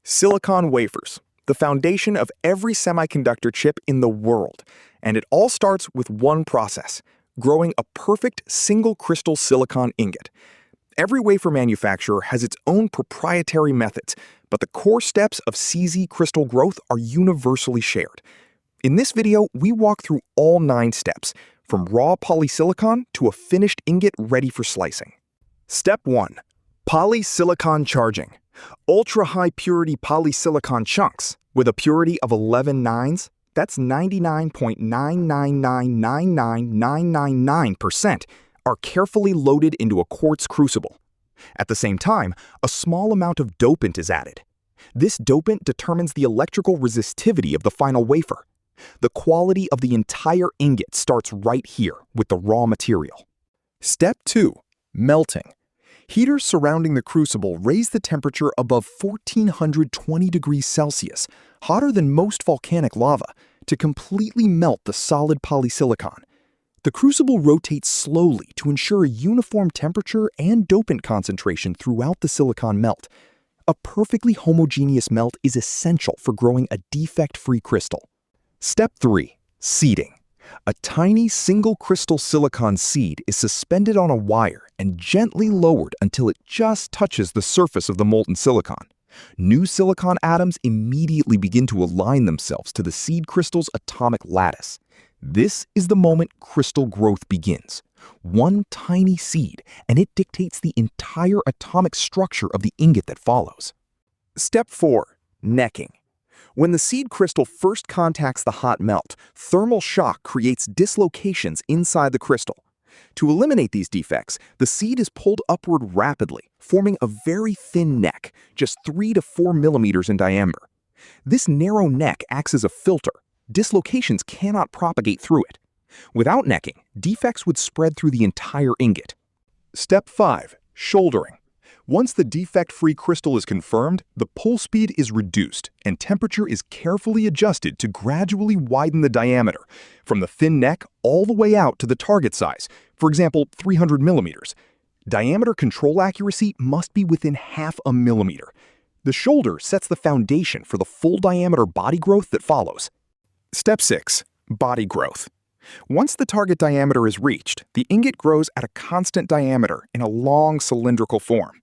Silicon wafers, the foundation of every semiconductor chip in the world. And it all starts with one process, growing a perfect single crystal silicon ingot. Every wafer manufacturer has its own proprietary methods, but the core steps of CZ crystal growth are universally shared. In this video, we walk through all 9 steps, from raw polysilicon to a finished ingot ready for slicing. Step 1. Polysilicon charging. Ultra-high purity polysilicon chunks with a purity of 11 nines, that's 99.9999999%, are carefully loaded into a quartz crucible. At the same time, a small amount of dopant is added. This dopant determines the electrical resistivity of the final wafer. The quality of the entire ingot starts right here with the raw material. Step 2. Melting. Heaters surrounding the crucible raise the temperature above 1420 degrees Celsius, hotter than most volcanic lava, to completely melt the solid polysilicon. The crucible rotates slowly to ensure a uniform temperature and dopant concentration throughout the silicon melt. A perfectly homogeneous melt is essential for growing a defect-free crystal. Step 3. Seeding. A tiny single crystal silicon seed is suspended on a wire and gently lowered until it just touches the surface of the molten silicon. New silicon atoms immediately begin to align themselves to the seed crystal's atomic lattice. This is the moment crystal growth begins. One tiny seed, and it dictates the entire atomic structure of the ingot that follows. Step 4. Necking. When the seed crystal first contacts the hot melt, thermal shock creates dislocations inside the crystal. To eliminate these defects, the seed is pulled upward rapidly, forming a very thin neck, just 3 to 4 millimeters in diameter. This narrow neck acts as a filter. Dislocations cannot propagate through it. Without necking, defects would spread through the entire ingot. Step 5. Shouldering. Once the defect-free crystal is confirmed, the pull speed is reduced and temperature is carefully adjusted to gradually widen the diameter, from the thin neck all the way out to the target size, for example, 300 millimeters. Diameter control accuracy must be within half a millimeter. The shoulder sets the foundation for the full diameter body growth that follows. Step 6. Body growth. Once the target diameter is reached, the ingot grows at a constant diameter in a long cylindrical form.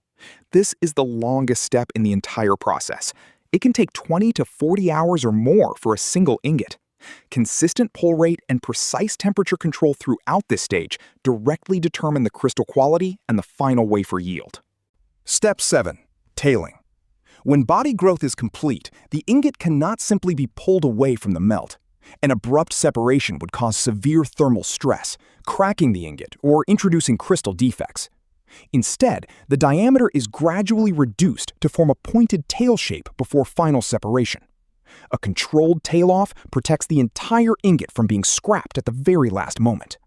This is the longest step in the entire process. It can take 20 to 40 hours or more for a single ingot. Consistent pull rate and precise temperature control throughout this stage directly determine the crystal quality and the final wafer yield. Step 7. Tailing. When body growth is complete, the ingot cannot simply be pulled away from the melt. An abrupt separation would cause severe thermal stress, cracking the ingot or introducing crystal defects. Instead, the diameter is gradually reduced to form a pointed tail shape before final separation. A controlled tail-off protects the entire ingot from being scrapped at the very last moment.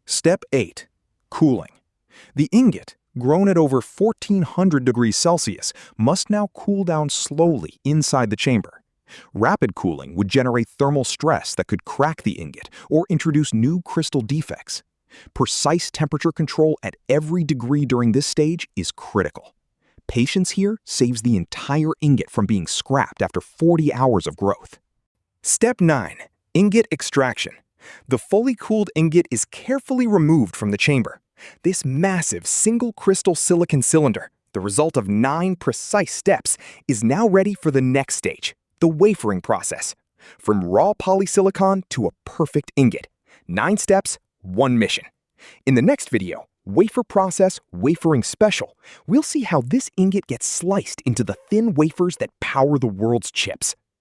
Step 8. Cooling. The ingot, grown at over 1400 degrees Celsius, must now cool down slowly inside the chamber. Rapid cooling would generate thermal stress that could crack the ingot or introduce new crystal defects. Precise temperature control at every degree during this stage is critical. Patience here saves the entire ingot from being scrapped after 40 hours of growth. Step 9. Ingot extraction. The fully cooled ingot is carefully removed from the chamber. This massive single crystal silicon cylinder, the result of 9 precise steps, is now ready for the next stage, the wafering process. From raw polysilicon to a perfect ingot. 9 steps, 1 mission. In the next video, Wafer Process Wafering Special, we'll see how this ingot gets sliced into the thin wafers that power the world's chips.